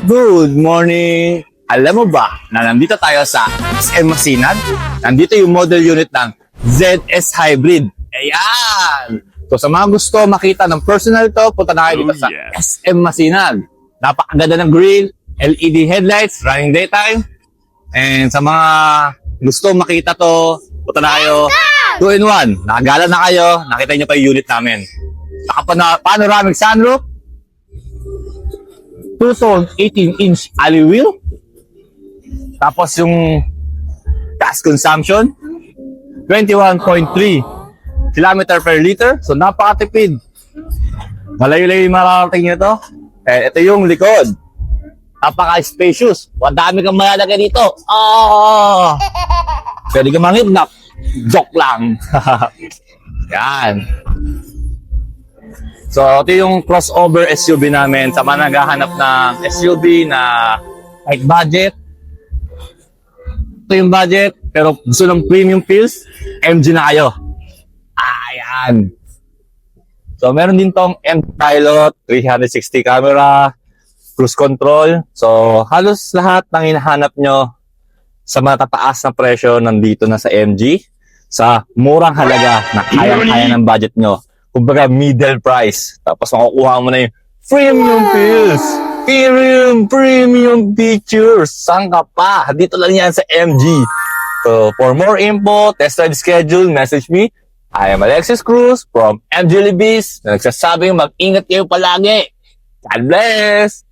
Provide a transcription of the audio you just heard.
Good morning! Alam mo ba na nandito tayo sa SM Masinag? Nandito yung model unit ng ZS Hybrid. Ayan! So sa mga gusto makita ng personal to, punta na kayo dito sa SM Masinag. Napakaganda ng grill, LED headlights, running daytime. And sa mga gusto makita to, punta na kayo 2-in-1. Nakagala na kayo, nakita nyo pa yung unit namin. Panoramic sunroof, 2-zone 18-inch alloy wheel. Tapos yung gas consumption 21.3 kilometer per liter. So napakatipid. Malayo-layo yung mararating nyo to. Ito yung likod. Napaka-spacious. Dami kang malalagay dito. Pwede kang mangidnap. Joke lang. Yan. So, ito yung crossover SUV namin sa mga naghahanap ng SUV na kahit budget. Ito yung budget, pero gusto ng premium feels, MG na kayo. Ayan. So, meron din tong M-Pilot, 360 camera, cruise control. So, halos lahat ng hinahanap nyo sa matataas na presyo nandito na sa MG sa murang halaga na kayang-kaya ng budget nyo. Kumbaga middle price. Tapos makukuha mo na yung premium feels. Premium features. Saan ka pa? Dito lang yan sa MG. So, for more info, test drive schedule, message me. I am Alexis Cruz from MG Libis na nagsasabing mag-ingat kayo palagi. God bless!